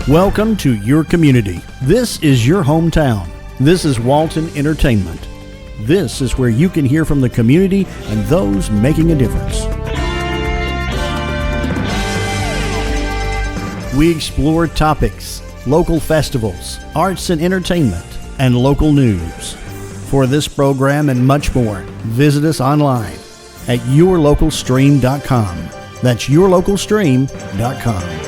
Welcome to your community. This is your hometown. This is Walton Entertainment. This is where you can hear from the community and those making a difference. We explore topics, local festivals, arts and entertainment, and local news. For this program and much more, visit us online at yourlocalstream.com. That's yourlocalstream.com.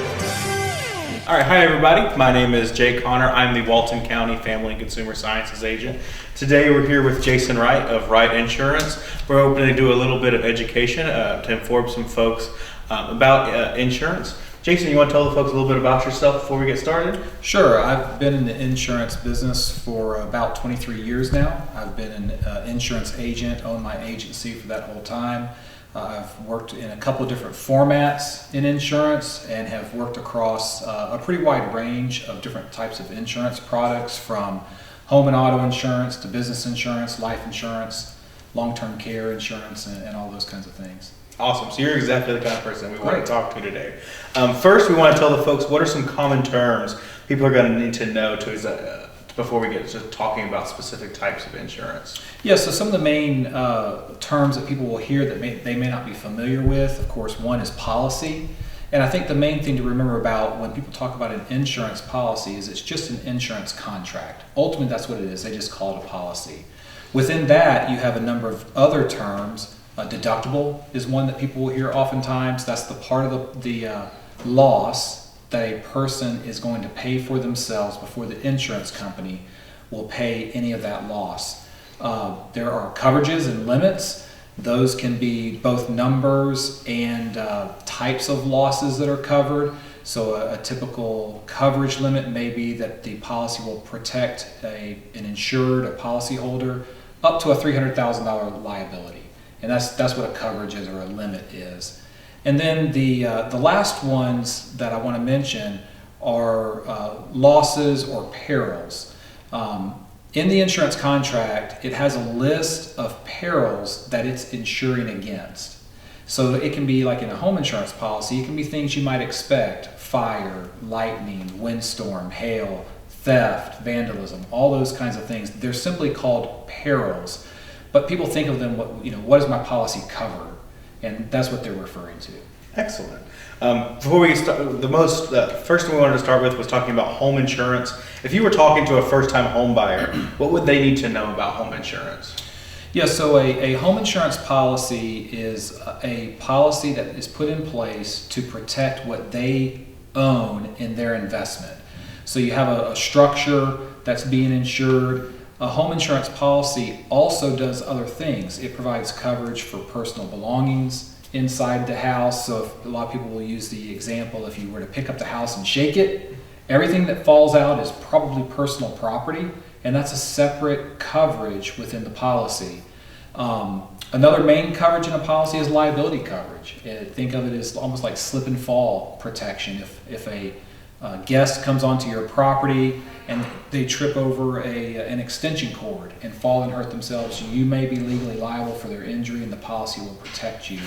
All right, hi everybody. My name is Jay Connor. I'm the Walton County Family and Consumer Sciences Agent. Today we're here with Jason Wright of Wright Insurance. We're hoping to do a little bit of education to inform some folks about insurance. Jason, you want to tell the folks a little bit about yourself before we get started? Sure. I've been in the insurance business for about 23 years now. I've been an insurance agent, owned my agency for that whole time. I've worked in a couple of different formats in insurance and have worked across a pretty wide range of different types of insurance products, from home and auto insurance to business insurance, life insurance, long-term care insurance, and all those kinds of things. Awesome. So you're exactly the kind of person we want to talk to today. First, we want to tell the folks what are some common terms people are going to need to know before we get to talking about specific types of insurance. Yeah, so some of the main terms that people will hear that they may not be familiar with, of course, one is policy. And I think the main thing to remember about when people talk about an insurance policy is it's just an insurance contract. Ultimately, that's what it is. They just call it a policy. Within that, you have a number of other terms. Deductible is one that people will hear oftentimes. That's the part of the loss that a person is going to pay for themselves before the insurance company will pay any of that loss. There are coverages and limits. Those can be both numbers and types of losses that are covered. So a typical coverage limit may be that the policy will protect an insured, a policyholder, up to a $300,000 liability. And that's what a coverage is, or a limit is. And then the last ones that I want to mention are losses or perils. In the insurance contract, it has a list of perils that it's insuring against. So it can be like in a home insurance policy, it can be things you might expect: fire, lightning, windstorm, hail, theft, vandalism, all those kinds of things. They're simply called perils. But people think of them, what does my policy cover? And that's what they're referring to. Excellent. Before we start, first thing we wanted to start with was talking about home insurance. If you were talking to a first-time home buyer, what would they need to know about home insurance? Yeah, so a home insurance policy is a policy that is put in place to protect what they own in their investment. So you have a structure that's being insured. A home insurance policy also does other things. It provides coverage for personal belongings inside the house. So if a lot of people will use the example, if you were to pick up the house and shake it, everything that falls out is probably personal property, and that's a separate coverage within the policy. Another main coverage in a policy is liability coverage. Think of it as almost like slip and fall protection. If a guest comes onto your property and they trip over an extension cord and fall and hurt themselves, you may be legally liable for their injury, and the policy will protect you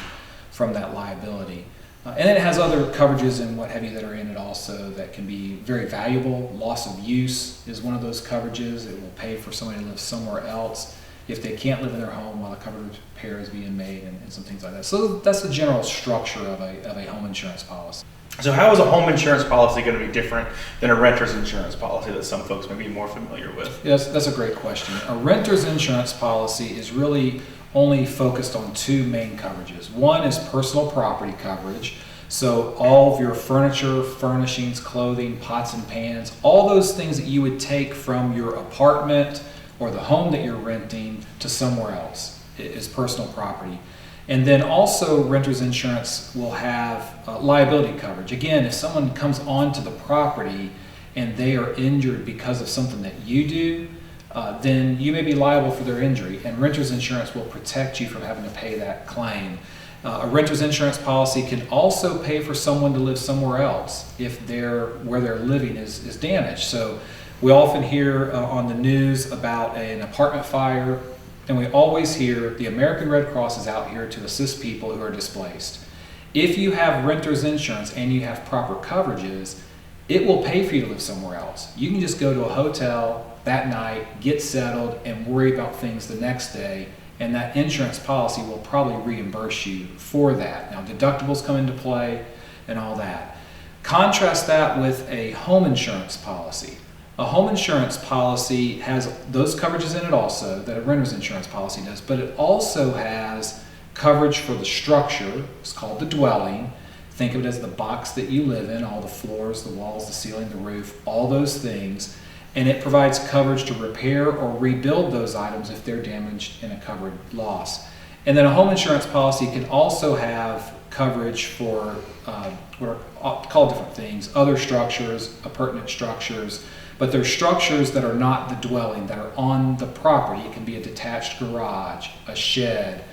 from that liability. And then it has other coverages and what have you that are in it also that can be very valuable. Loss of use is one of those coverages. It will pay for somebody to live somewhere else if they can't live in their home while a coverage repair is being made, and some things like that. So that's the general structure of a home insurance policy. So how is a home insurance policy going to be different than a renter's insurance policy that some folks may be more familiar with? Yes, that's a great question. A renter's insurance policy is really only focused on two main coverages. One is personal property coverage. So all of your furniture, furnishings, clothing, pots and pans, all those things that you would take from your apartment or the home that you're renting to somewhere else is personal property. And then also renter's insurance will have liability coverage. Again, if someone comes onto the property and they are injured because of something that you do, then you may be liable for their injury, and renter's insurance will protect you from having to pay that claim. A renter's insurance policy can also pay for someone to live somewhere else if where they're living is damaged. So we often hear on the news about an apartment fire, and we always hear the American Red Cross is out here to assist people who are displaced. If you have renter's insurance and you have proper coverages, it will pay for you to live somewhere else. You can just go to a hotel that night, get settled, and worry about things the next day, and that insurance policy will probably reimburse you for that. Now, deductibles come into play and all that. Contrast that with a home insurance policy. A home insurance policy has those coverages in it also that a renter's insurance policy does, but it also has coverage for the structure. It's called the dwelling. Think of it as the box that you live in, all the floors, the walls, the ceiling, the roof, all those things. And it provides coverage to repair or rebuild those items if they're damaged in a covered loss. And then a home insurance policy can also have coverage for what are called different things, other structures, appurtenant structures, but they're structures that are not the dwelling, that are on the property. It can be a detached garage, a shed.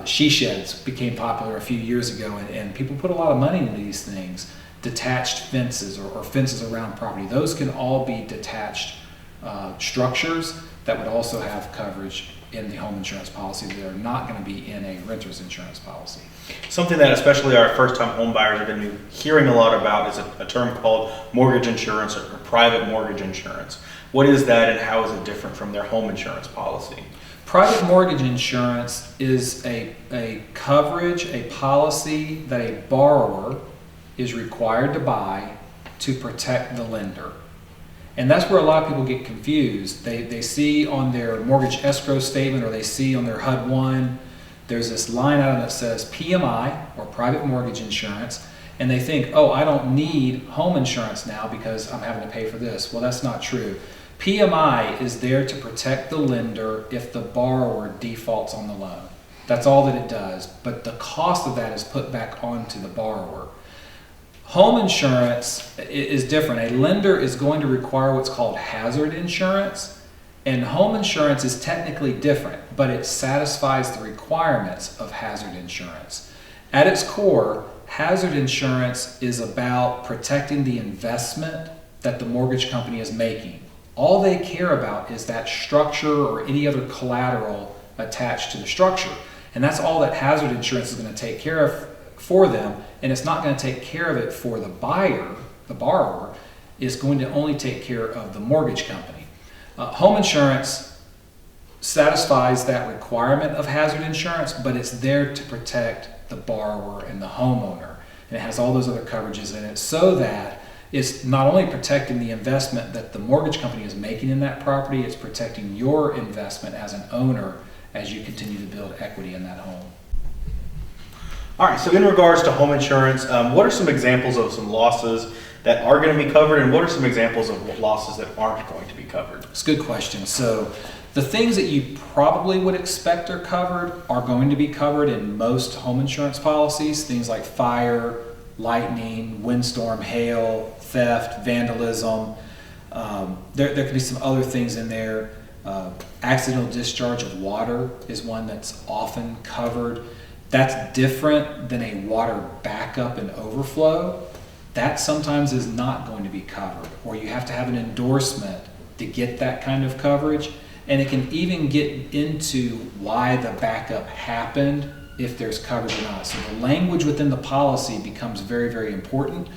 She sheds became popular a few years ago, and people put a lot of money into these things. Detached fences or fences around property. Those can all be detached structures that would also have coverage in the home insurance policy that are not going to be in a renter's insurance policy. Something that especially our first-time home buyers are going to be hearing a lot about is a term called mortgage insurance or private mortgage insurance. What is that, and how is it different from their home insurance policy? Private mortgage insurance is a coverage, a policy that a borrower is required to buy to protect the lender. And that's where a lot of people get confused. They see on their mortgage escrow statement, or they see on their HUD-1, there's this line item that says PMI, or private mortgage insurance, and they think, oh, I don't need home insurance now because I'm having to pay for this. Well, that's not true. PMI is there to protect the lender if the borrower defaults on the loan. That's all that it does, but the cost of that is put back onto the borrower. Home insurance is different. A lender is going to require what's called hazard insurance, and home insurance is technically different, but it satisfies the requirements of hazard insurance. At its core, hazard insurance is about protecting the investment that the mortgage company is making. All they care about is that structure or any other collateral attached to the structure, and that's all that hazard insurance is going to take care of for them, and it's not going to take care of it for the buyer. The borrower is going to only take care of the mortgage company. Home insurance satisfies that requirement of hazard insurance, but it's there to protect the borrower and the homeowner, and it has all those other coverages in it so that it's not only protecting the investment that the mortgage company is making in that property, it's protecting your investment as an owner as you continue to build equity in that home. All right, so in regards to home insurance, what are some examples of some losses that are going to be covered, and what are some examples of losses that aren't going to be covered? It's a good question. So the things that you probably would expect are covered are going to be covered in most home insurance policies. Things like fire, lightning, windstorm, hail, theft, vandalism. There could be some other things in there. Accidental discharge of water is one that's often covered. That's different than a water backup and overflow. That sometimes is not going to be covered, or you have to have an endorsement to get that kind of coverage. And it can even get into why the backup happened, if there's coverage or not. So the language within the policy becomes very, very important.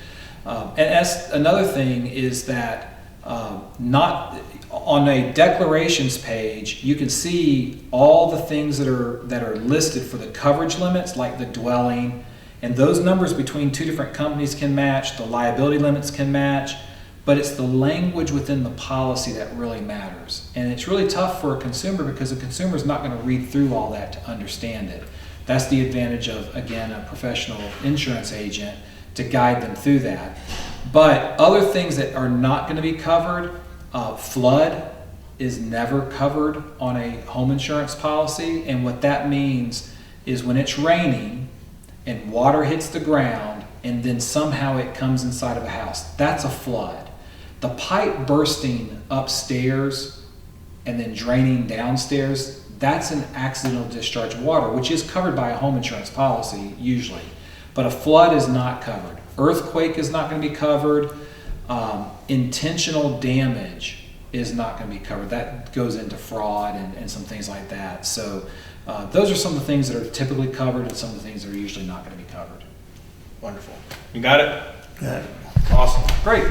And as another thing is that not on a declarations page, you can see all the things that are listed for the coverage limits, like the dwelling, and those numbers between two different companies can match, the liability limits can match, but it's the language within the policy that really matters. And it's really tough for a consumer because the consumer is not going to read through all that to understand it. That's the advantage of, again, a professional insurance agent to guide them through that. But other things that are not going to be covered, flood is never covered on a home insurance policy, and what that means is when it's raining and water hits the ground and then somehow it comes inside of a house, that's a flood. The pipe bursting upstairs and then draining downstairs, that's an accidental discharge of water, which is covered by a home insurance policy usually, but a flood is not covered. Earthquake is not going to be covered. Intentional damage is not going to be covered. That goes into fraud and some things like that. So those are some of the things that are typically covered and some of the things that are usually not going to be covered. Wonderful. You got it? Good. Awesome. Great.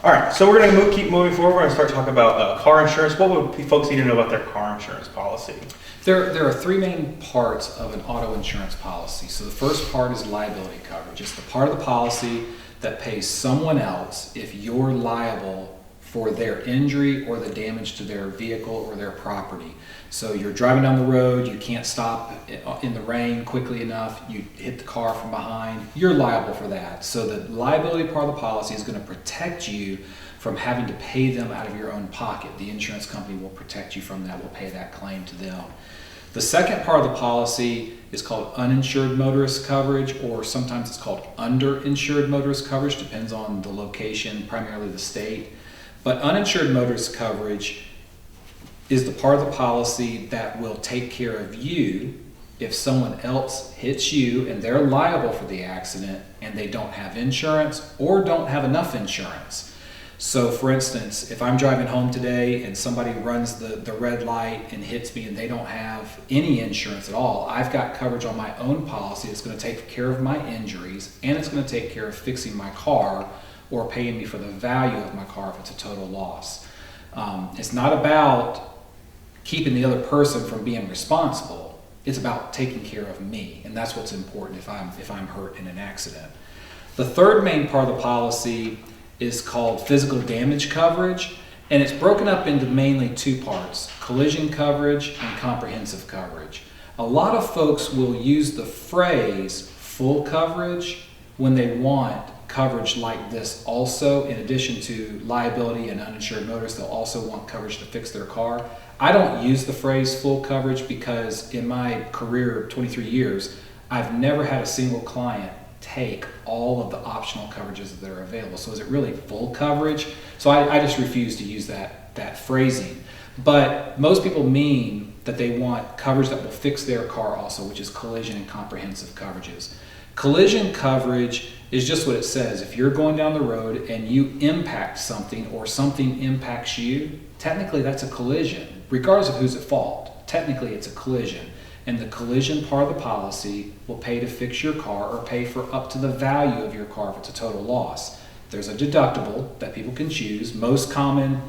All right, so we're going to keep moving forward. We're going to start talking about car insurance. What would folks need to know about their car insurance policy? There are three main parts of an auto insurance policy. So the first part is liability coverage. It's the part of the policy that pays someone else if you're liable for their injury or the damage to their vehicle or their property. So you're driving down the road, you can't stop in the rain quickly enough, you hit the car from behind, you're liable for that. So the liability part of the policy is going to protect you from having to pay them out of your own pocket. The insurance company will protect you from that, will pay that claim to them. The second part of the policy is called uninsured motorist coverage, or sometimes it's called underinsured motorist coverage, depends on the location, primarily the state. But uninsured motorist coverage is the part of the policy that will take care of you if someone else hits you and they're liable for the accident and they don't have insurance or don't have enough insurance. So for instance, if I'm driving home today and somebody runs the red light and hits me and they don't have any insurance at all, I've got coverage on my own policy that's going to take care of my injuries, and it's going to take care of fixing my car or paying me for the value of my car if it's a total loss. It's not about keeping the other person from being responsible. It's about taking care of me, and that's what's important if I'm hurt in an accident. The third main part of the policy is called physical damage coverage, and it's broken up into mainly two parts: collision coverage and comprehensive coverage. A lot of folks will use the phrase full coverage when they want coverage like this also. In addition to liability and uninsured motorists, they'll also want coverage to fix their car. I don't use the phrase full coverage because in my career of 23 years, I've never had a single client take all of the optional coverages that are available. So is it really full coverage? So I just refuse to use that phrasing. But most people mean that they want coverage that will fix their car also, which is collision and comprehensive coverages. Collision coverage is just what it says. If you're going down the road and you impact something or something impacts you, technically that's a collision, regardless of who's at fault. Technically it's a collision. And the collision part of the policy will pay to fix your car or pay for up to the value of your car if it's a total loss. There's a deductible that people can choose. Most common,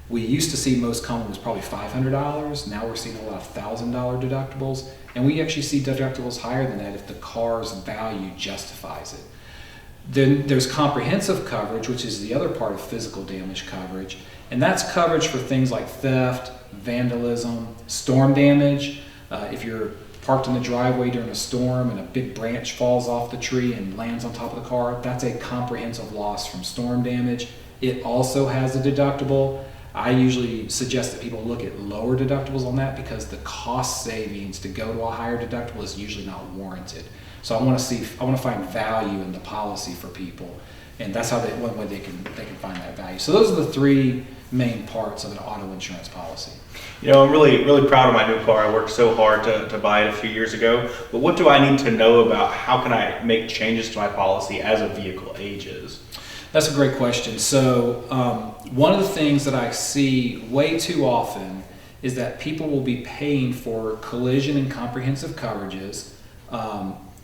we used to see most common was probably $500. Now we're seeing a lot of $1,000 deductibles. And we actually see deductibles higher than that if the car's value justifies it. Then there's comprehensive coverage, which is the other part of physical damage coverage. And that's coverage for things like theft, vandalism, storm damage. If you're parked in the driveway during a storm and a big branch falls off the tree and lands on top of the car, that's a comprehensive loss from storm damage. It also has a deductible. I usually suggest that people look at lower deductibles on that because the cost savings to go to a higher deductible is usually not warranted. So I want to find value in the policy for people, and that's how one way they can find that value. So those are the three main parts of an auto insurance policy. You know, I'm really proud of my new car. I worked so hard to buy it a few years ago. But what do I need to know about how can I make changes to my policy as a vehicle ages? That's a great question. So one of the things that I see way too often is that people will be paying for collision and comprehensive coverages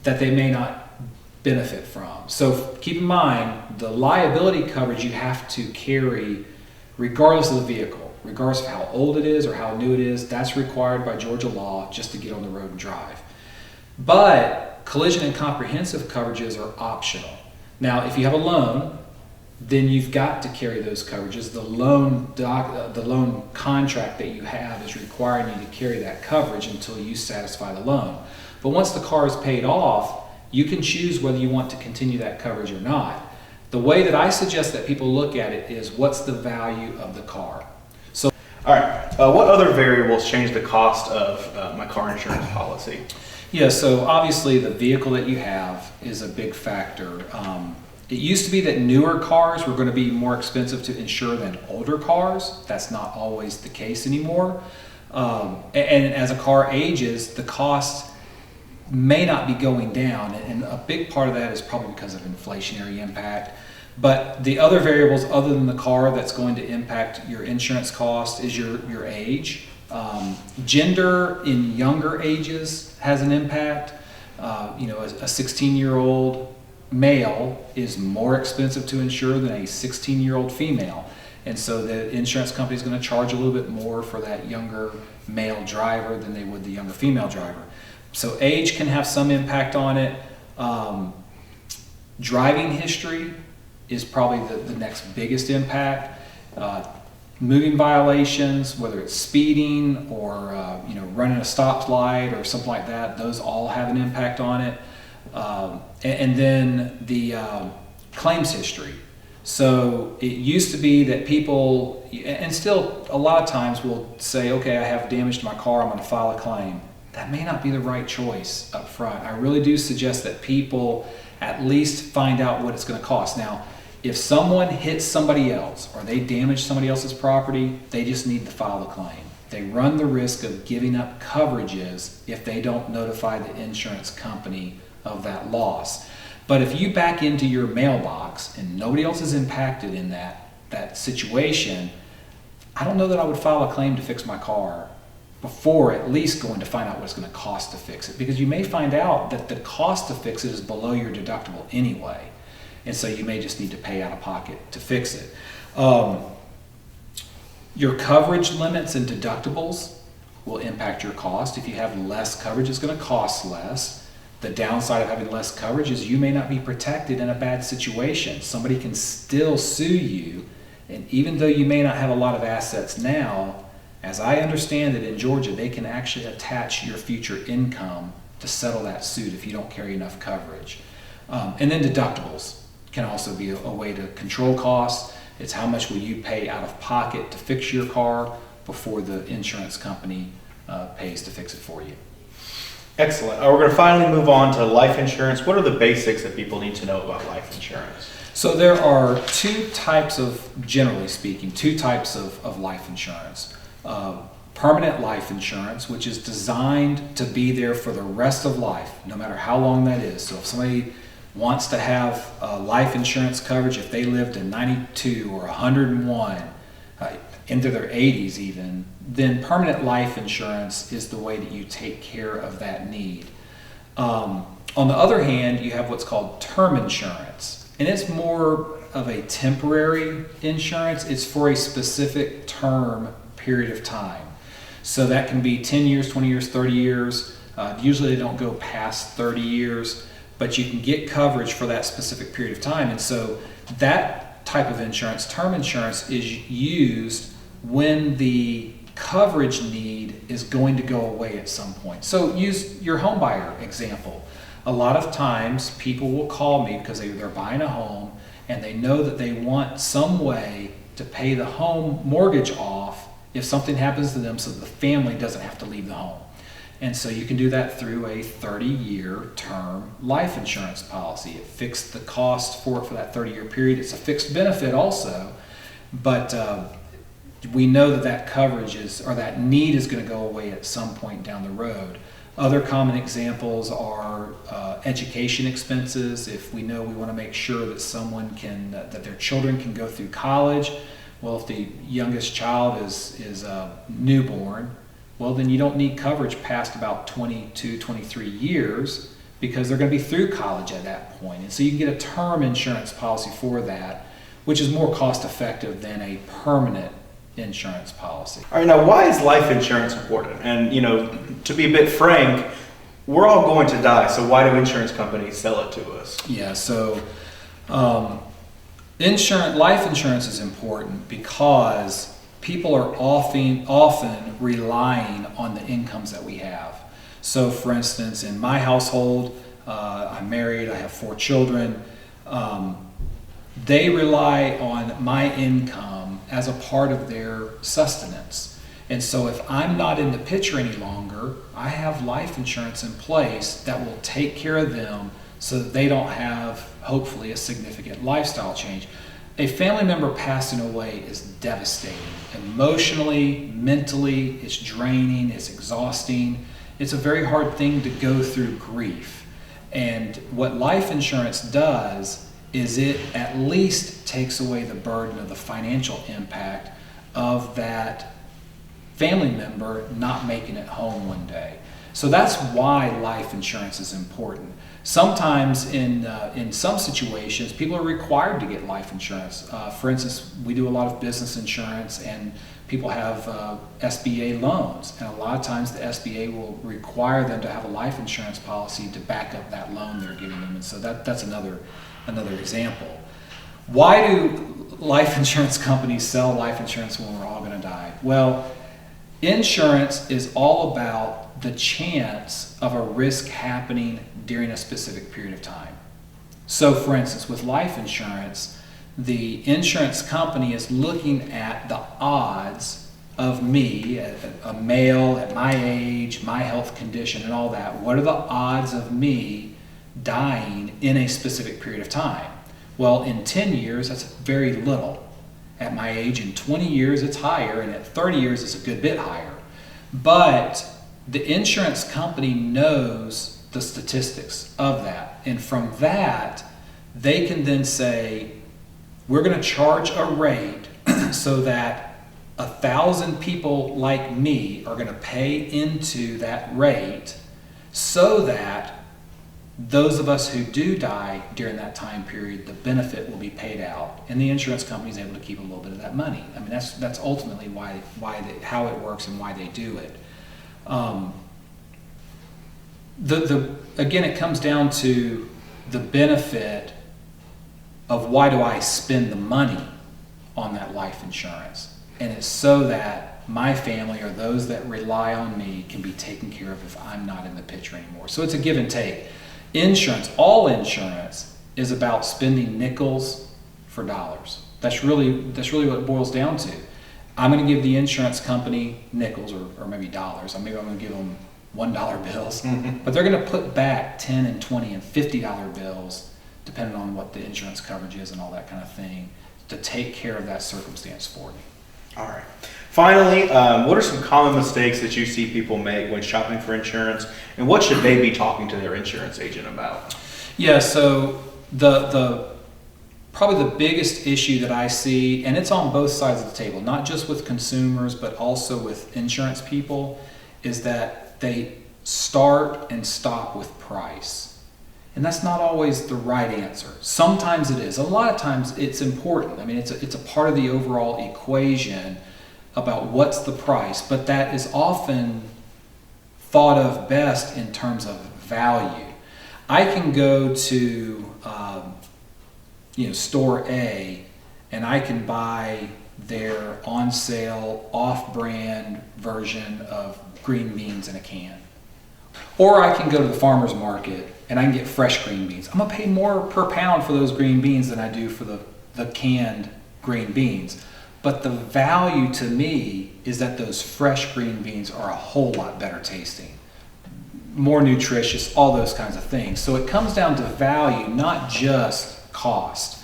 that they may not benefit from. So keep in mind, the liability coverage you have to carry regardless of the vehicle, regardless of how old it is or how new it is. That's required by Georgia law just to get on the road and drive. But collision and comprehensive coverages are optional. Now, if you have a loan, then you've got to carry those coverages. The loan contract that you have is requiring you to carry that coverage until you satisfy the loan. But once the car is paid off, you can choose whether you want to continue that coverage or not. The way that I suggest that people look at it is what's the value of the car. So, all right, what other variables change the cost of my car insurance policy? Yeah, so obviously the vehicle that you have is a big factor. It used to be that newer cars were going to be more expensive to insure than older cars. That's not always the case anymore. And as a car ages, the cost may not be going down, and a big part of that is probably because of inflationary impact. But the other variables other than the car that's going to impact your insurance cost is your age. Gender in younger ages has an impact. A 16-year-old male is more expensive to insure than a 16-year-old female. And so the insurance company is going to charge a little bit more for that younger male driver than they would the younger female driver. So age can have some impact on it. Driving history is probably the next biggest impact. Moving violations, whether it's speeding or running a stoplight or something like that, those all have an impact on it. And then the claims history. So it used to be that people, and still a lot of times will say, okay, I have damage to my car, I'm going to file a claim. That may not be the right choice up front. I really do suggest that people at least find out what it's going to cost. Now, if someone hits somebody else or they damage somebody else's property, they just need to file the claim. They run the risk of giving up coverages if they don't notify the insurance company of that loss. But if you back into your mailbox and nobody else is impacted in that situation, I don't know that I would file a claim to fix my car before at least going to find out what it's going to cost to fix it. Because you may find out that the cost to fix it is below your deductible anyway. And so you may just need to pay out of pocket to fix it. Your coverage limits and deductibles will impact your cost. If you have less coverage, it's going to cost less. The downside of having less coverage is you may not be protected in a bad situation. Somebody can still sue you, and even though you may not have a lot of assets now, as I understand it in Georgia, they can actually attach your future income to settle that suit if you don't carry enough coverage. And then deductibles can also be a way to control costs. It's how much will you pay out of pocket to fix your car before the insurance company pays to fix it for you. Excellent. We're going to finally move on to life insurance. What are the basics that people need to know about life insurance? So there are generally speaking, two types of life insurance. Permanent life insurance, which is designed to be there for the rest of life, no matter how long that is. So if somebody wants to have life insurance coverage, if they lived to 92 or 101, into their 80s even, then permanent life insurance is the way that you take care of that need. On the other hand, you have what's called term insurance, and it's more of a temporary insurance. It's for a specific term period of time. So that can be 10 years, 20 years, 30 years. Usually they don't go past 30 years, but you can get coverage for that specific period of time. And so that type of insurance, term insurance, is used when the coverage need is going to go away at some point. So use your home buyer example. A lot of times people will call me because they're buying a home and they know that they want some way to pay the home mortgage off if something happens to them so that the family doesn't have to leave the home. And so you can do that through a 30-year term life insurance policy. It fixed the cost for it for that 30-year period. It's a fixed benefit also, but we know that coverage that need is going to go away at some point down the road. Other common examples are education expenses. If we know we want to make sure that that their children can go through college, well, if the youngest child is newborn, well, then you don't need coverage past about 22, 23 years because they're going to be through college at that point. And so you can get a term insurance policy for that, which is more cost effective than a permanent insurance policy. All right, now why is life insurance important? And, to be a bit frank, we're all going to die, so why do insurance companies sell it to us? Yeah, so life insurance is important because people are often relying on the incomes that we have. So for instance, in my household, I'm married, I have 4 children. They rely on my income as a part of their sustenance. And so if I'm not in the picture any longer, I have life insurance in place that will take care of them so that they don't have, hopefully, a significant lifestyle change. A family member passing away is devastating. Emotionally, mentally, it's draining, it's exhausting. It's a very hard thing to go through grief. And what life insurance does is it at least takes away the burden of the financial impact of that family member not making it home one day. So that's why life insurance is important. Sometimes in some situations, people are required to get life insurance. For instance, we do a lot of business insurance, and people have SBA loans, and a lot of times the SBA will require them to have a life insurance policy to back up that loan they're giving them, and so that's another example. Why do life insurance companies sell life insurance when we're all going to die? Well, insurance is all about the chance of a risk happening during a specific period of time. So for instance, with life insurance, the insurance company is looking at the odds of me, a male at my age, my health condition and all that. What are the odds of me dying in a specific period of time? Well, in 10 years, that's very little. At my age, in 20 years, it's higher, and at 30 years, it's a good bit higher. But the insurance company knows the statistics of that. And from that, they can then say, we're going to charge a rate so that 1,000 people like me are going to pay into that rate, so that those of us who do die during that time period, the benefit will be paid out, and the insurance company is able to keep a little bit of that money. I mean, that's ultimately how it works and why they do it. Again, it comes down to the benefit of why do I spend the money on that life insurance, and it's so that my family or those that rely on me can be taken care of if I'm not in the picture anymore. So it's a give and take. Insurance, all insurance, is about spending nickels for dollars. That's really what it boils down to. I'm going to give the insurance company nickels or maybe dollars. Maybe I'm going to give them $1 bills, but they're going to put back $10 and $20 and $50 bills, depending on what the insurance coverage is and all that kind of thing, to take care of that circumstance for me. All right. Finally, what are some common mistakes that you see people make when shopping for insurance, and what should they be talking to their insurance agent about? Yeah, so the probably the biggest issue that I see, and it's on both sides of the table, not just with consumers, but also with insurance people, is that they start and stop with price. And that's not always the right answer. Sometimes it is. A lot of times it's important. I mean, it's a part of the overall equation about what's the price, but that is often thought of best in terms of value. I can go to store A, and I can buy their on sale off-brand version of green beans in a can. Or I can go to the farmer's market and I can get fresh green beans. I'm gonna pay more per pound for those green beans than I do for the canned green beans. But the value to me is that those fresh green beans are a whole lot better tasting, more nutritious, all those kinds of things. So it comes down to value, not just cost.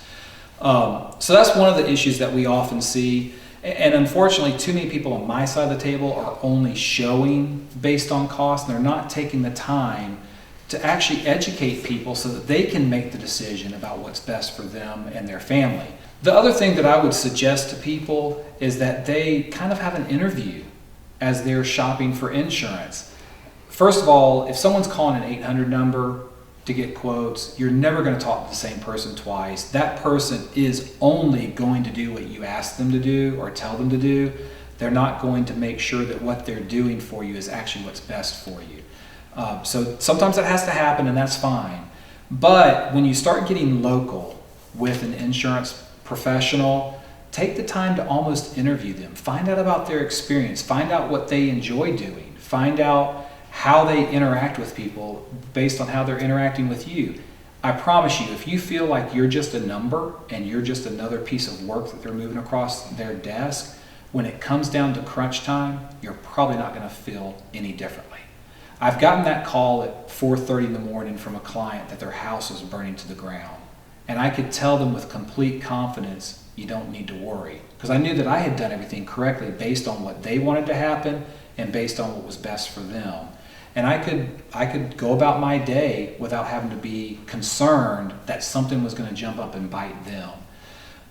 So that's one of the issues that we often see. And unfortunately, too many people on my side of the table are only showing based on cost, and they're not taking the time to actually educate people so that they can make the decision about what's best for them and their family. The other thing that I would suggest to people is that they kind of have an interview as they're shopping for insurance. First of all, if someone's calling an 800 number to get quotes, you're never going to talk to the same person twice. That person is only going to do what you ask them to do or tell them to do. They're not going to make sure that what they're doing for you is actually what's best for you. So sometimes that has to happen, and that's fine. But when you start getting local with an insurance professional, take the time to almost interview them. Find out about their experience. Find out what they enjoy doing. Find out how they interact with people based on how they're interacting with you. I promise you, if you feel like you're just a number and you're just another piece of work that they're moving across their desk, when it comes down to crunch time, you're probably not going to feel any differently. I've gotten that call at 4:30 in the morning from a client that their house was burning to the ground. And I could tell them with complete confidence, you don't need to worry. Because I knew that I had done everything correctly based on what they wanted to happen and based on what was best for them. And I could go about my day without having to be concerned that something was going to jump up and bite them.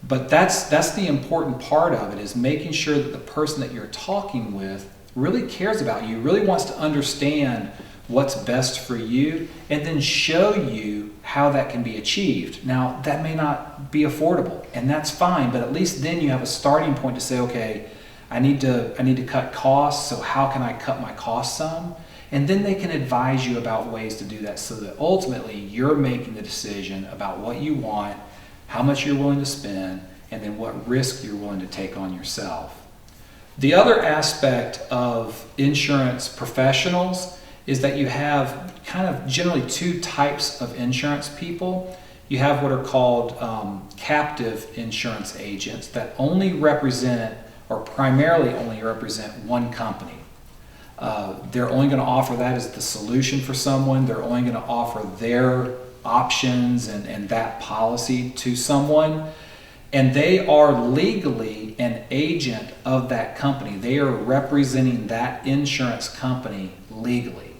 But that's the important part of it, is making sure that the person that you're talking with really cares about you, really wants to understand what's best for you, and then show you how that can be achieved. Now, that may not be affordable, and that's fine, but at least then you have a starting point to say, okay, I need to cut costs, so how can I cut my costs some? And then they can advise you about ways to do that, so that ultimately you're making the decision about what you want, how much you're willing to spend, and then what risk you're willing to take on yourself. The other aspect of insurance professionals is that you have kind of generally two types of insurance people. You have what are called captive insurance agents that only represent, or primarily only represent, one company. They're only going to offer that as the solution for someone. They're only going to offer their options and that policy to someone. And they are legally an agent of that company. They are representing that insurance company legally.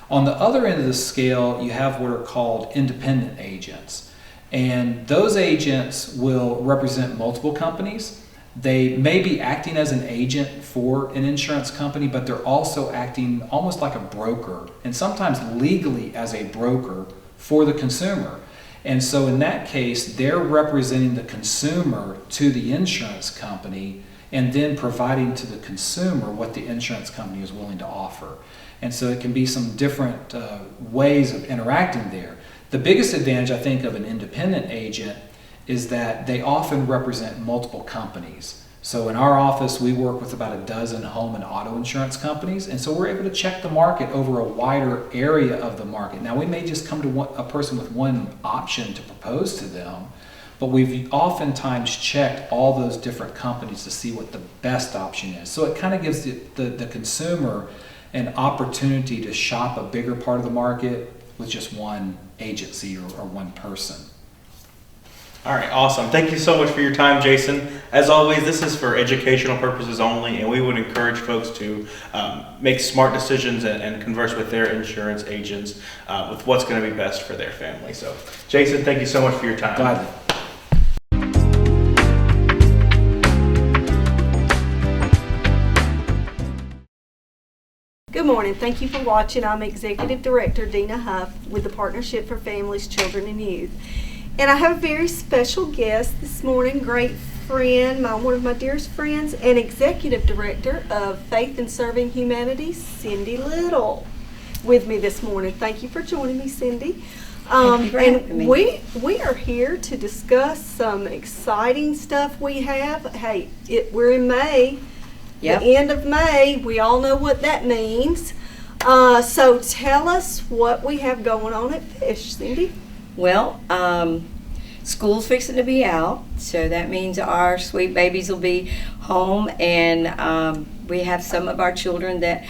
On the other end of the scale, you have what are called independent agents. And those agents will represent multiple companies. They may be acting as an agent for an insurance company, but they're also acting almost like a broker, and sometimes legally as a broker for the consumer. And so in that case, they're representing the consumer to the insurance company and then providing to the consumer what the insurance company is willing to offer. And so it can be some different ways of interacting there. The biggest advantage, I think, of an independent agent is that they often represent multiple companies. So in our office, we work with about a dozen home and auto insurance companies, and so we're able to check the market over a wider area of the market. Now, we may just come to a person with one option to propose to them, but we've oftentimes checked all those different companies to see what the best option is. So it kind of gives the consumer an opportunity to shop a bigger part of the market with just one agency or one person. All right, awesome. Thank you so much for your time, Jason. As always, this is for educational purposes only, and we would encourage folks to make smart decisions and converse with their insurance agents with what's going to be best for their family. So, Jason, thank you so much for your time. Gladly. Good morning. Thank you for watching. I'm Executive Director Dina Huff with the Partnership for Families, Children, and Youth. And I have a very special guest this morning, great friend, one of my dearest friends, and Executive Director of Faith and Serving Humanity, Cindy Little, with me this morning. Thank you for joining me, Cindy. Thank you for having me. We are here to discuss some exciting stuff we have. Hey, we're in May. Yep. The end of May, we all know what that means. So tell us what we have going on at Fish, Cindy. Well, school's fixing to be out, so that means our sweet babies will be home, and we have some of our children that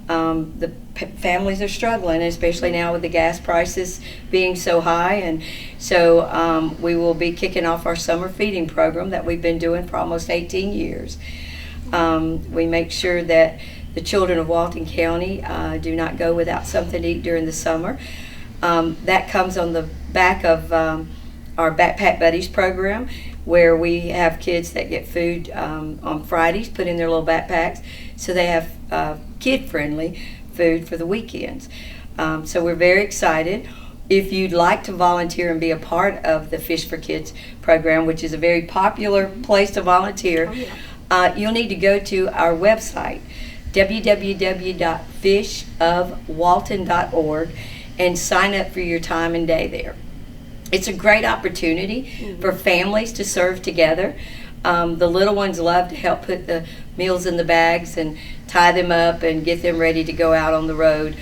the families are struggling, especially now with the gas prices being so high, and so we will be kicking off our summer feeding program that we've been doing for almost 18 years. We make sure that the children of Walton County do not go without something to eat during the summer. That comes on the back of our Backpack Buddies program, where we have kids that get food on Fridays, put in their little backpacks, so they have kid-friendly food for the weekends. So we're very excited. If you'd like to volunteer and be a part of the Fish for Kids program, which is a very popular place to volunteer, you'll need to go to our website, www.fishofwalton.org, and sign up for your time and day there. It's a great opportunity for families to serve together. The little ones love to help put the meals in the bags and tie them up and get them ready to go out on the road.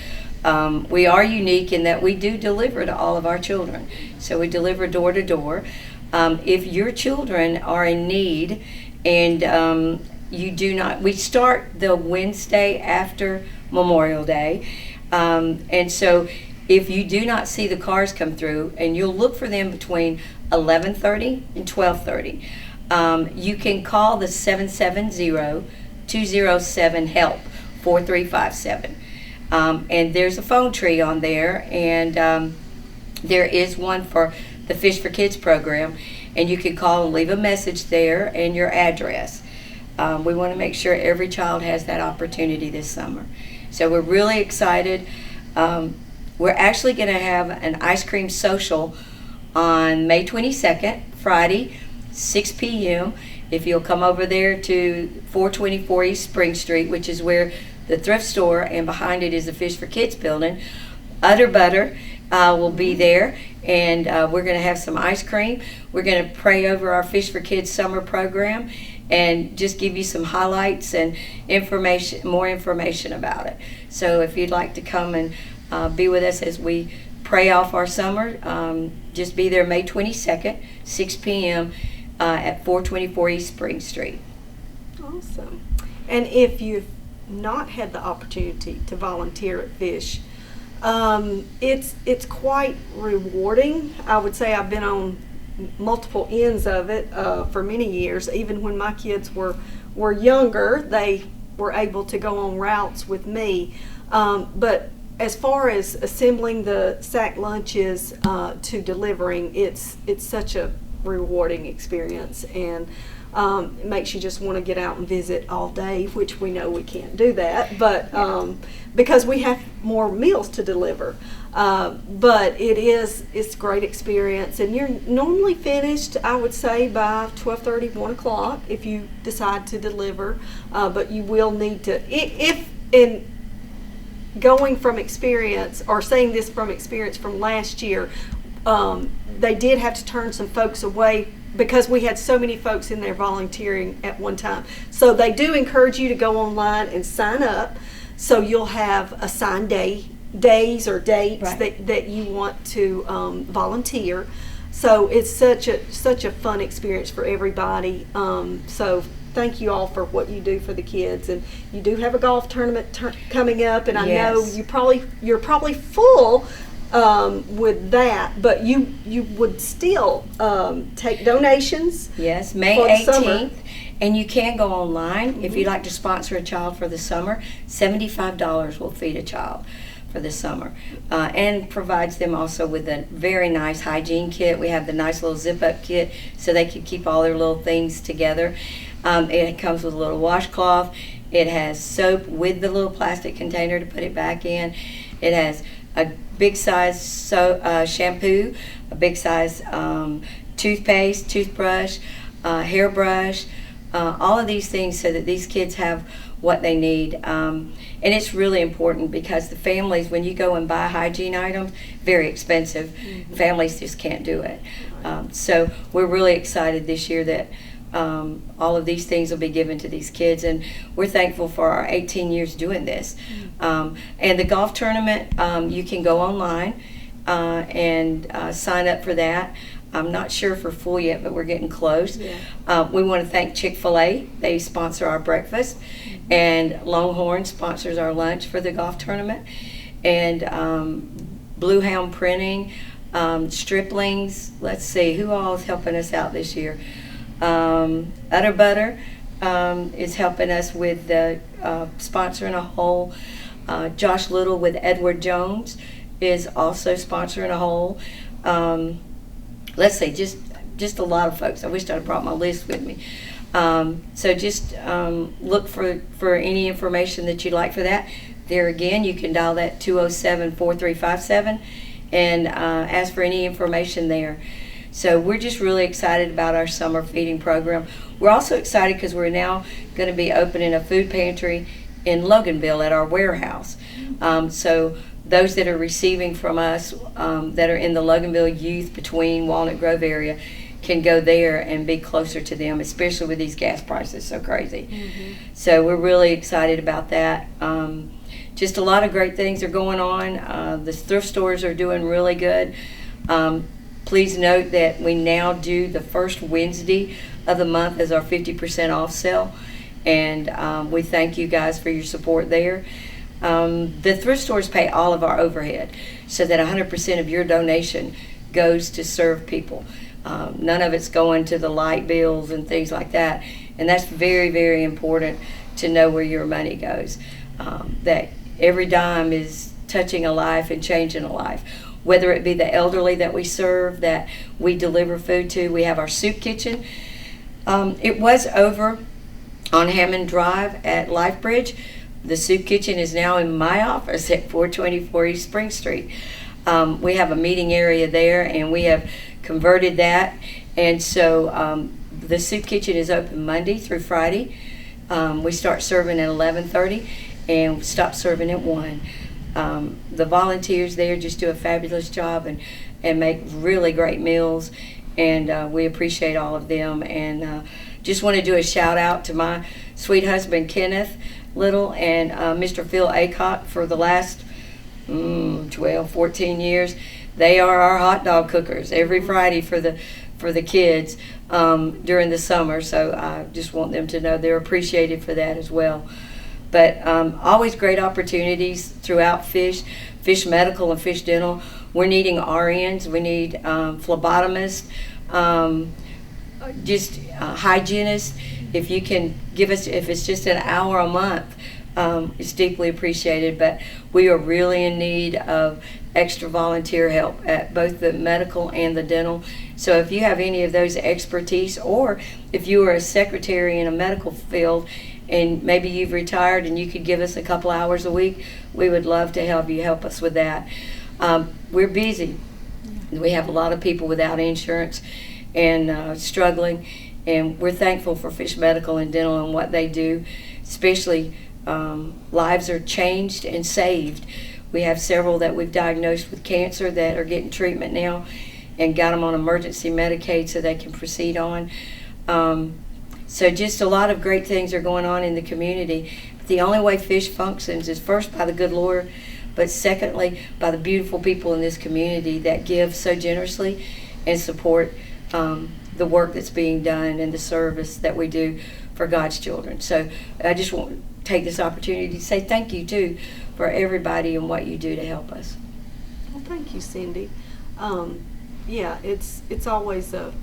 We are unique in that we do deliver to all of our children. So we deliver door to door. If your children are in need and you do not, we start the Wednesday after Memorial Day. And so if you do not see the cars come through, and you'll look for them between 11:30 and 12:30, you can call the 770-207-HELP 4357. And there's a phone tree on there, and there is one for the Fish for Kids program, and you can call and leave a message there and your address. we want to make sure every child has that opportunity this summer. So we're really excited. We're actually going to have an ice cream social on May 22nd, Friday, 6 p.m. If you'll come over there to 424 East Spring Street, which is where the thrift store and behind it is the Fish for Kids building. Udder Butter will be there, and we're going to have some ice cream. We're going to pray over our Fish for Kids summer program and just give you some highlights and more information about it. So if you'd like to come and be with us as we pray off our summer, just be there May 22nd, 6 p.m. At 424 East Spring Street. Awesome. And if you've not had the opportunity to volunteer at Fish, it's quite rewarding. I would say I've been on multiple ends of it for many years. Even when my kids were younger, they were able to go on routes with me. But as far as assembling the sack lunches to delivering, it's such a rewarding experience, and it makes you just want to get out and visit all day, which we know we can't do that, but because we have more meals to deliver. But it's a great experience, and you're normally finished, I would say, by 12:30, 1 o'clock if you decide to deliver. But you will need to, if in going from experience, or saying this from experience from last year, they did have to turn some folks away because we had so many folks in there volunteering at one time. So they do encourage you to go online and sign up, so you'll have assigned days or dates Right. that you want to volunteer. So it's such a fun experience for everybody. So thank you all for what you do for the kids, and you do have a golf tournament coming up, and I know Yes. you're probably full with that, but you would still take donations. Yes, May For the summer. 18th. And you can go online if you'd like to sponsor a child for the summer. $75 will feed a child for the summer, and provides them also with a very nice hygiene kit. We have the nice little zip-up kit so they can keep all their little things together. It comes with a little washcloth. It has soap with the little plastic container to put it back in. It has a big size shampoo, a big size toothpaste, toothbrush, hairbrush, all of these things so that these kids have what they need. And it's really important because the families, when you go and buy hygiene items, very expensive. Mm-hmm. Families just can't do it. So we're really excited this year that all of these things will be given to these kids, and we're thankful for our 18 years doing this. And the golf tournament, you can go online and sign up for that. I'm not sure for full yet, but we're getting close. Yeah. We want to thank Chick-fil-A. They sponsor our breakfast, and Longhorn sponsors our lunch for the golf tournament, and Blue Hound Printing, Striplings. Let's see, who all is helping us out this year? Udder Butter is helping us with the sponsoring a hole. Josh Little with Edward Jones is also sponsoring a hole. Let's see, just a lot of folks. I wish I'd brought my list with me. So just look for any information that you'd like for that. There again, you can dial that 207-4357 and ask for any information there. So we're just really excited about our summer feeding program. We're also excited because we're now going to be opening a food pantry in Loganville at our warehouse. So those that are receiving from us that are in the Loganville youth between Walnut Grove area can go there and be closer to them, especially with these gas prices so crazy. Mm-hmm. So we're really excited about that. Just a lot of great things are going on. The thrift stores are doing really good. Please note that we now do the first Wednesday of the month as our 50% off sale, and we thank you guys for your support there. The thrift stores pay all of our overhead, so that 100% of your donation goes to serve people. None of it's going to the light bills and things like that, and that's very, very important to know where your money goes. That every dime is touching a life and changing a life. Whether it be the elderly that we serve, that we deliver food to. We have our soup kitchen. It was over on Hammond Drive at Lifebridge. The soup kitchen is now in my office at 424 East Spring Street. We have a meeting area there, and we have converted that. And so the soup kitchen is open Monday through Friday. We start serving at 11:30 and stop serving at 1. The volunteers there just do a fabulous job and make really great meals, and we appreciate all of them. And just want to do a shout out to my sweet husband Kenneth Little and Mr. Phil Acock for the last 12, 14 years. They are our hot dog cookers every Friday for the kids during the summer. So I just want them to know they're appreciated for that as well. But always great opportunities throughout fish medical and fish dental. We're needing RNs, we need phlebotomists, just hygienists. If you can give us, if it's just an hour a month, it's deeply appreciated. But we are really in need of extra volunteer help at both the medical and the dental. So if you have any of those expertise, or if you are a secretary in a medical field and maybe you've retired and you could give us a couple hours a week, we would love to help us with that. We're busy. We have a lot of people without insurance and struggling, and we're thankful for Fish Medical and Dental and what they do. Especially lives are changed and saved. We have several that we've diagnosed with cancer that are getting treatment now and got them on emergency Medicaid so they can proceed on. So just a lot of great things are going on in the community. But the only way fish functions is first by the good Lord, but secondly by the beautiful people in this community that give so generously and support the work that's being done and the service that we do for God's children. So I just want to take this opportunity to say thank you too for everybody and what you do to help us. Well, thank you, Cindy. Yeah, it's always a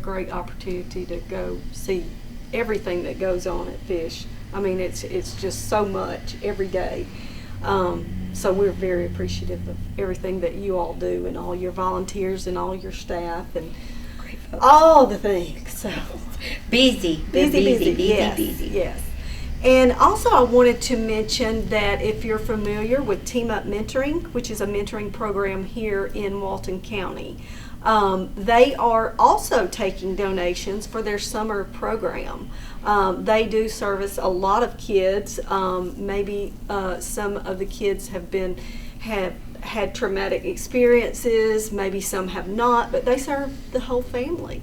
great opportunity to go see everything that goes on at Fish. I mean, it's just so much every day. So we're very appreciative of everything that you all do and all your volunteers and all your staff and all the things. So busy. Yes. And also I wanted to mention that if you're familiar with Team Up Mentoring, which is a mentoring program here in Walton County, they are also taking donations for their summer program. They do service a lot of kids. Maybe some of the kids have had traumatic experiences, maybe some have not, but they serve the whole family.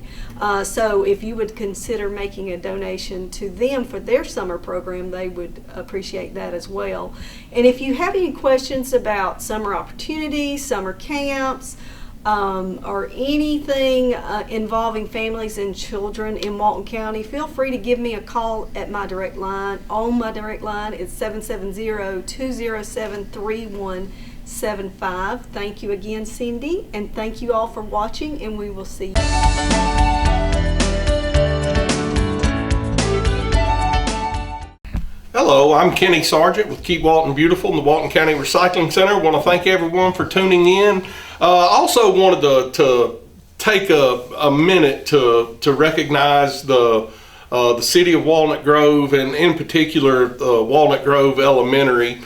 So if you would consider making a donation to them for their summer program, they would appreciate that as well. And if you have any questions about summer opportunities, summer camps, or anything involving families and children in Walton County, feel free to give me a call at my direct line. On my direct line, it's 770-207-3175. Thank you again, Cindy, and thank you all for watching, and we will see you. Hello, I'm Kenny Sargent with Keep Walton Beautiful in the Walton County Recycling Center. I want to thank everyone for tuning in. Also wanted to take a minute to recognize the city of Walnut Grove, and in particular Walnut Grove Elementary.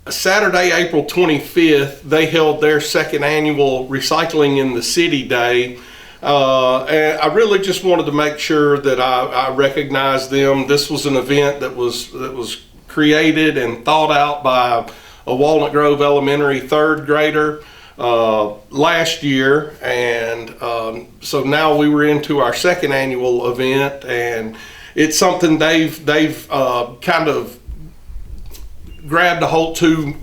Saturday, April 25th, they held their second annual Recycling in the City Day. And I really just wanted to make sure that I recognize them. This was an event that was created and thought out by a Walnut Grove Elementary third grader last year, and so now we were into our second annual event, and it's something they've kind of grabbed a hold to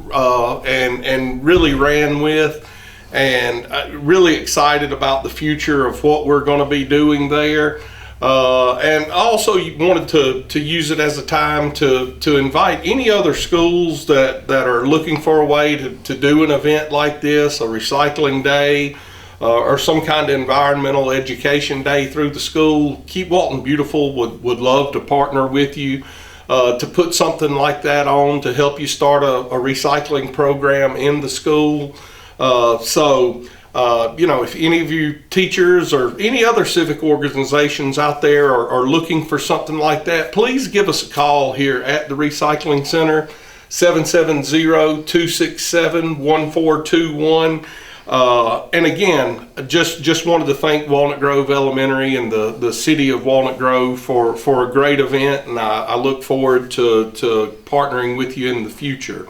and really ran with. And really excited about the future of what we're going to be doing there. And also wanted to use it as a time to invite any other schools that are looking for a way to do an event like this, a recycling day, or some kind of environmental education day through the school. Keep Walton Beautiful would love to partner with you to put something like that on to help you start a recycling program in the school. So If any of you teachers or any other civic organizations out there are looking for something like that, please give us a call here at the Recycling Center, 770-267-1421. And again, just wanted to thank Walnut Grove Elementary and the city of Walnut Grove for a great event, and I look forward to partnering with you in the future.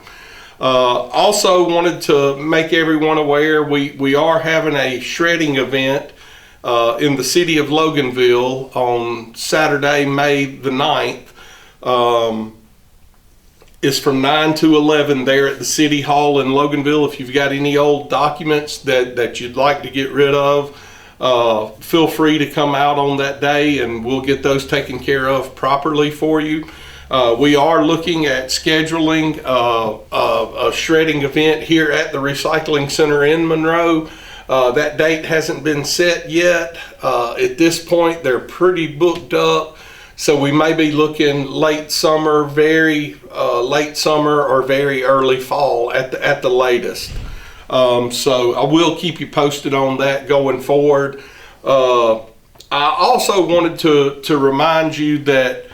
Also wanted to make everyone aware we are having a shredding event in the city of Loganville on Saturday, May the 9th. It's from 9 to 11 there at the City Hall in Loganville. If you've got any old documents that you'd like to get rid of, feel free to come out on that day and we'll get those taken care of properly for you. We are looking at scheduling a shredding event here at the Recycling Center in Monroe. That date hasn't been set yet. At this point, they're pretty booked up. So we may be looking late summer, very late summer, or very early fall at the latest. So I will keep you posted on that going forward. I also wanted to remind you that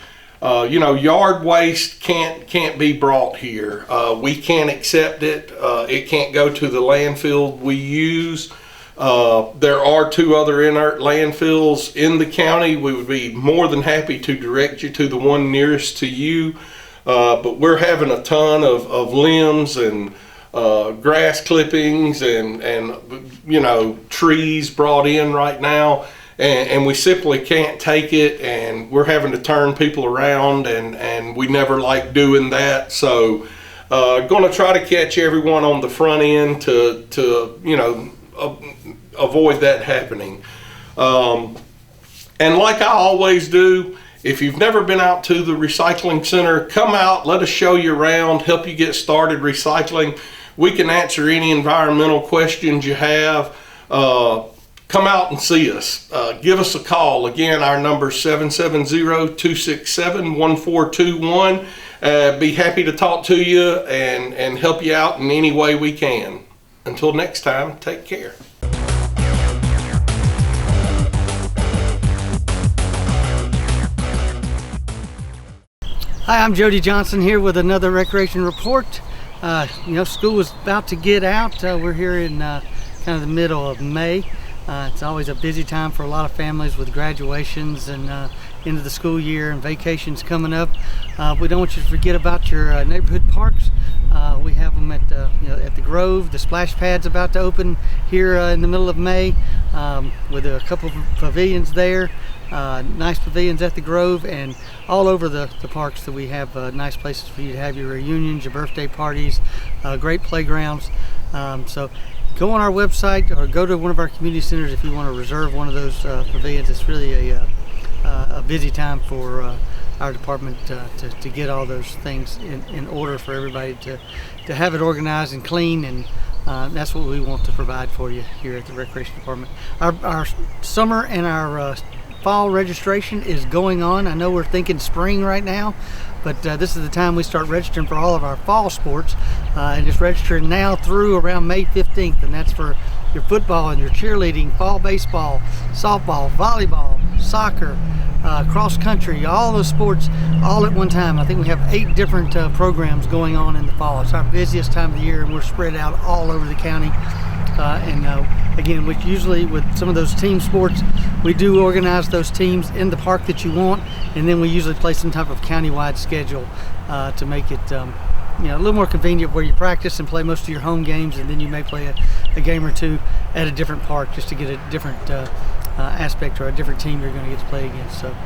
yard waste can't be brought here. We can't accept it. It can't go to the landfill we use. There are 2 other inert landfills in the county. We would be more than happy to direct you to the one nearest to you. But we're having a ton of limbs and grass clippings and trees brought in right now. And we simply can't take it, and we're having to turn people around, and we never like doing that. So going to try to catch everyone on the front end to avoid that happening. And like I always do, if you've never been out to the Recycling Center, come out, let us show you around, help you get started recycling. We can answer any environmental questions you have. Come out and see us. Give us a call. Again, our number is 770-267-1421. Be happy to talk to you and help you out in any way we can. Until next time, take care. Hi, I'm Jody Johnson here with another Recreation Report. School is about to get out. We're here in kind of the middle of May. It's always a busy time for a lot of families with graduations and end of the school year and vacations coming up. We don't want you to forget about your neighborhood parks. We have them at the Grove. The splash pad's about to open here in the middle of May with a couple of pavilions there. Nice pavilions at the Grove, and all over the parks that we have nice places for you to have your reunions, your birthday parties, great playgrounds. So go on our website or go to one of our community centers if you want to reserve one of those pavilions. It's really a busy time for our department to get all those things in order for everybody to have it organized and clean, and that's what we want to provide for you here at the Recreation Department. Our summer and our fall registration is going on. I know we're thinking spring right now, but this is the time we start registering for all of our fall sports, and it's registering now through around May 15th, and that's for your football and your cheerleading, fall baseball, softball, volleyball, soccer, cross country, all those sports all at one time. I think we have 8 different programs going on in the fall. It's our busiest time of the year, and we're spread out all over the county. Again, which usually with some of those team sports, we do organize those teams in the park that you want, and then we usually play some type of countywide schedule to make it a little more convenient, where you practice and play most of your home games, and then you may play a game or two at a different park just to get a different aspect or a different team you're going to get to play against. So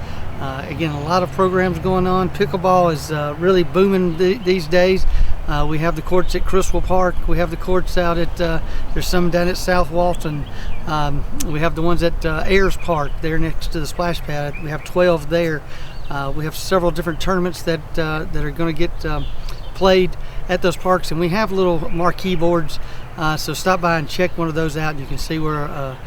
again, a lot of programs going on. Pickleball is really booming these days. We have the courts at Criswell Park. We have the courts out at, there's some down at South Walton. We have the ones at Ayers Park there next to the splash pad. We have 12 there. We have several different tournaments that are going to get played at those parks, and we have little marquee boards. So stop by and check one of those out, and you can see where a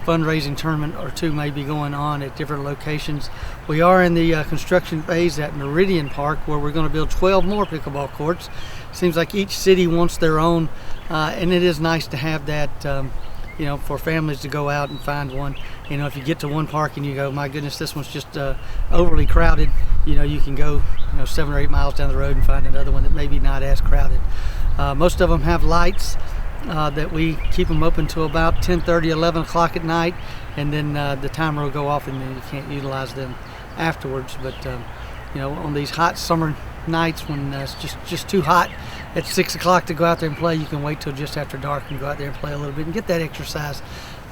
fundraising tournament or two may be going on at different locations. We are in the construction phase at Meridian Park, where we're going to build 12 more pickleball courts. Seems like each city wants their own, and it is nice to have that for families to go out and find one. If you get to one park and you go, my goodness, this one's just overly crowded, you can go 7 or 8 miles down the road and find another one that maybe not as crowded. Most of them have lights that we keep them open till about 10:30, 11 o'clock at night, and then the timer will go off and then you can't utilize them afterwards. But on these hot summer nights when it's just too hot at 6 o'clock to go out there and play, you can wait till just after dark and go out there and play a little bit and get that exercise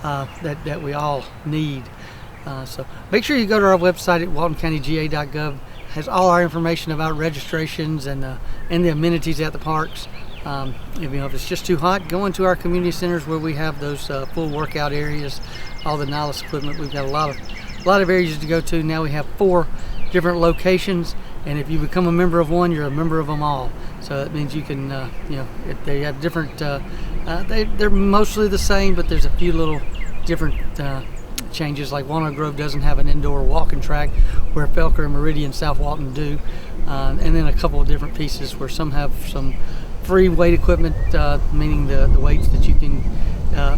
that we all need. So make sure you go to our website at waltoncountyga.gov. It has all our information about registrations and the amenities at the parks. If it's just too hot, go into our community centers where we have those full workout areas, all the Nihilus equipment. We've got a lot of areas to go to. Now we have 4 different locations, and if you become a member of one, you're a member of them all. So that means you can, if they have different, they're mostly the same, but there's a few little different changes. Like Walnut Grove doesn't have an indoor walking track, where Felker and Meridian South Walton do, and then a couple of different pieces where some have some free weight equipment, meaning the weights that you can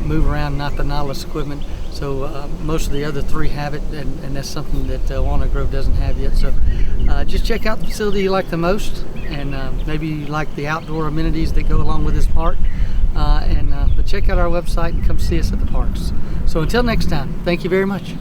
move around, not the Nihilus equipment. So most of the other 3 have it, and that's something that Walnut Grove doesn't have yet. So just check out the facility you like the most, and maybe you like the outdoor amenities that go along with this park. But check out our website and come see us at the parks. So until next time, thank you very much.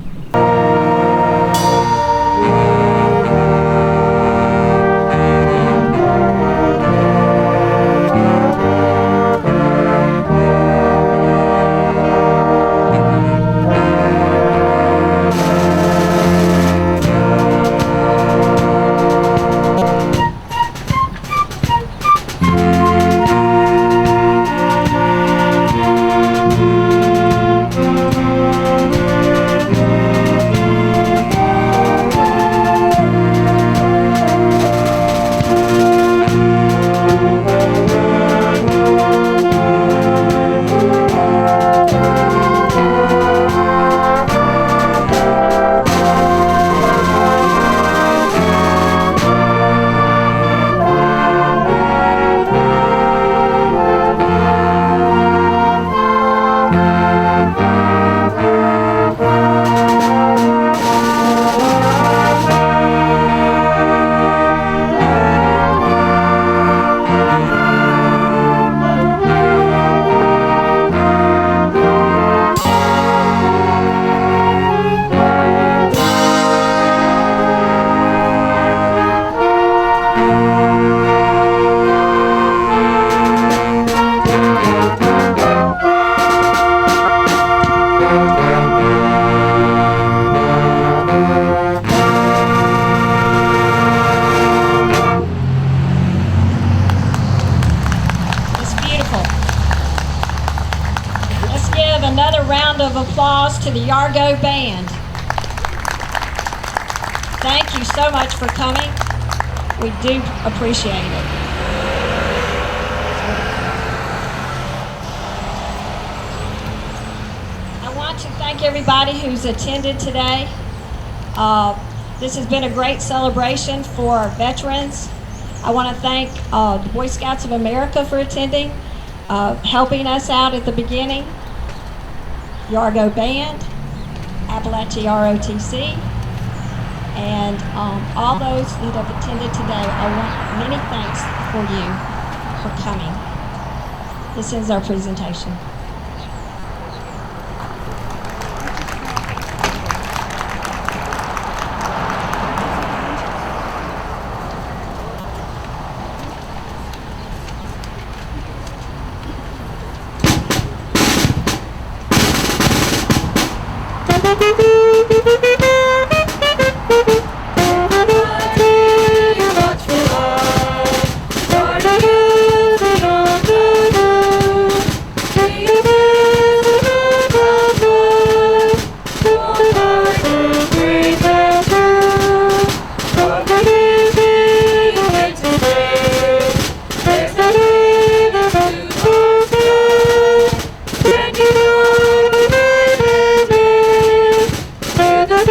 Of applause to the Yargo Band. Thank you so much for coming. We do appreciate it. I want to thank everybody who's attended today. This has been a great celebration for our veterans. I want to thank the Boy Scouts of America for attending, helping us out at the beginning. Yargo Band, Appalachia ROTC, and all those that have attended today. I want many thanks for you for coming. This is our presentation. The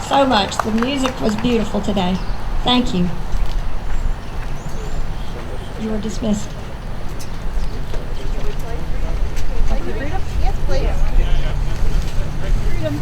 So much. The music was beautiful today. Thank you. You are dismissed. Yes, please. Freedom.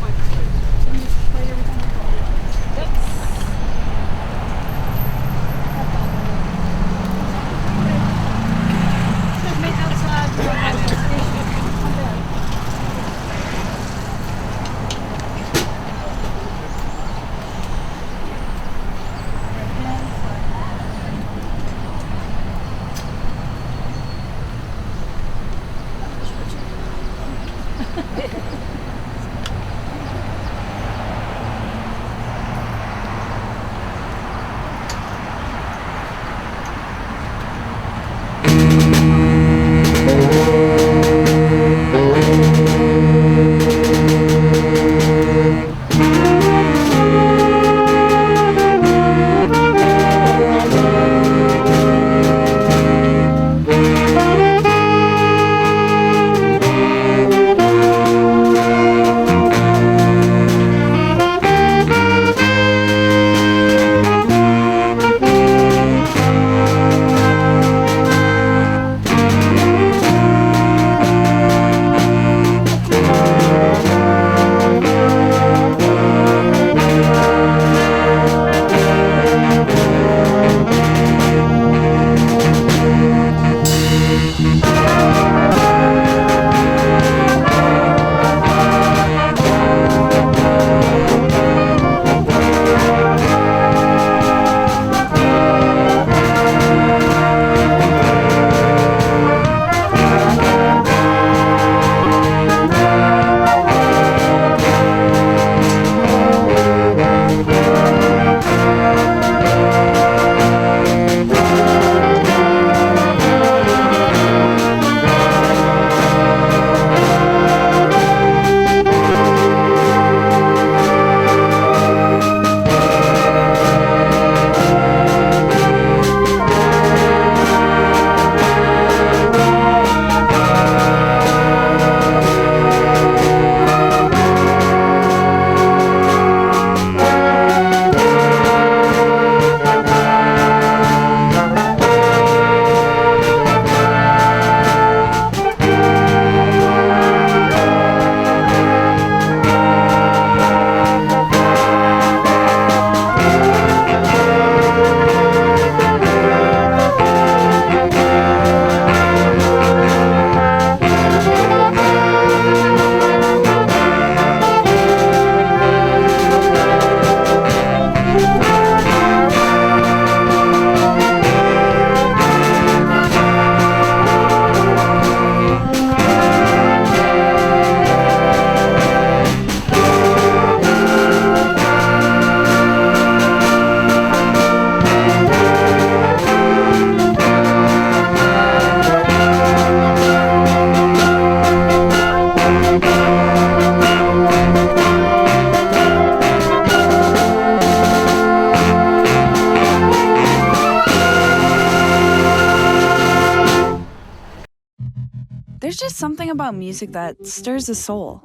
something about music that stirs the soul,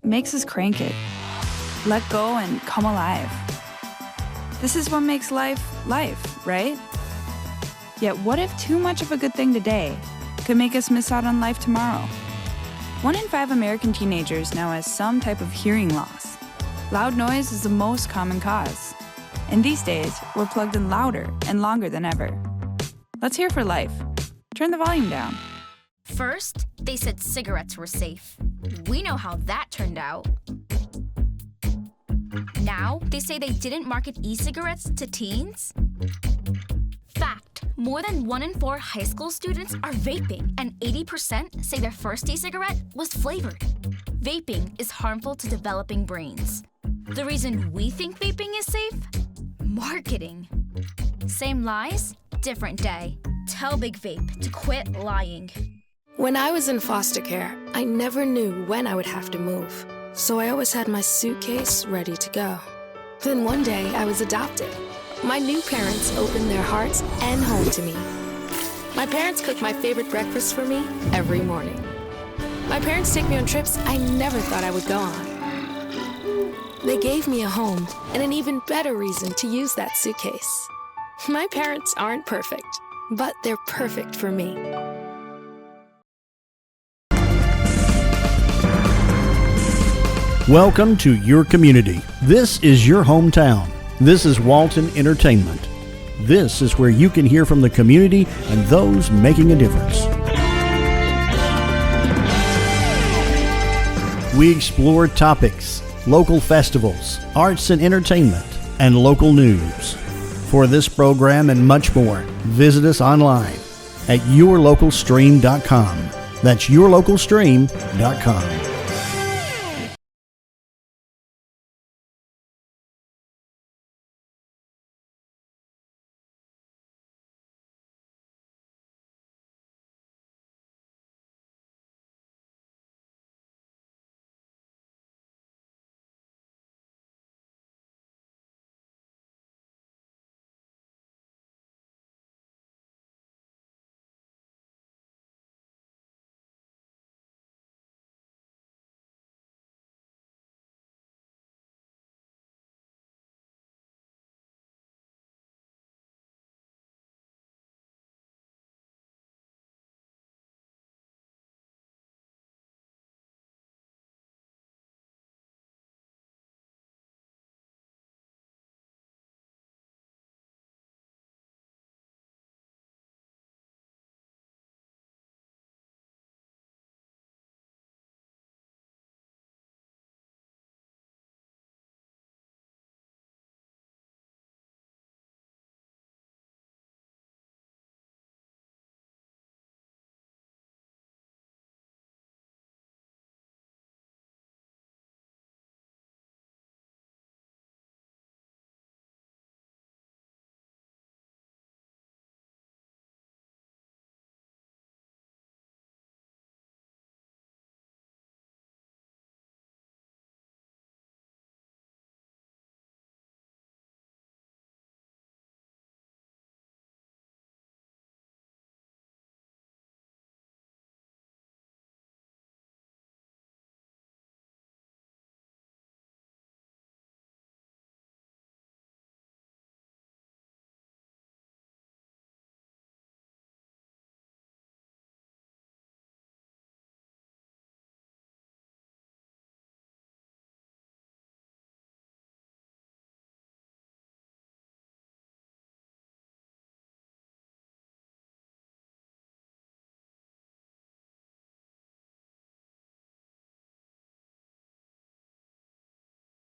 makes us crank it, let go and come alive. This is what makes life, right? Yet what if too much of a good thing today could make us miss out on life tomorrow? 1 in 5 American teenagers now has some type of hearing loss. Loud noise is the most common cause. And these days, we're plugged in louder and longer than ever. Let's hear for life. Turn the volume down. First, they said cigarettes were safe. We know how that turned out. Now, they say they didn't market e-cigarettes to teens. Fact, more than 1 in 4 high school students are vaping, and 80% say their first e-cigarette was flavored. Vaping is harmful to developing brains. The reason we think vaping is safe? Marketing. Same lies, different day. Tell Big Vape to quit lying. When I was in foster care, I never knew when I would have to move, so I always had my suitcase ready to go. Then one day, I was adopted. My new parents opened their hearts and home to me. My parents cook my favorite breakfast for me every morning. My parents take me on trips I never thought I would go on. They gave me a home and an even better reason to use that suitcase. My parents aren't perfect, but they're perfect for me. Welcome to your community. This is your hometown. This is Walton Entertainment. This is where you can hear from the community and those making a difference. We explore topics, local festivals, arts and entertainment, and local news. For this program and much more, visit us online at yourlocalstream.com. That's yourlocalstream.com.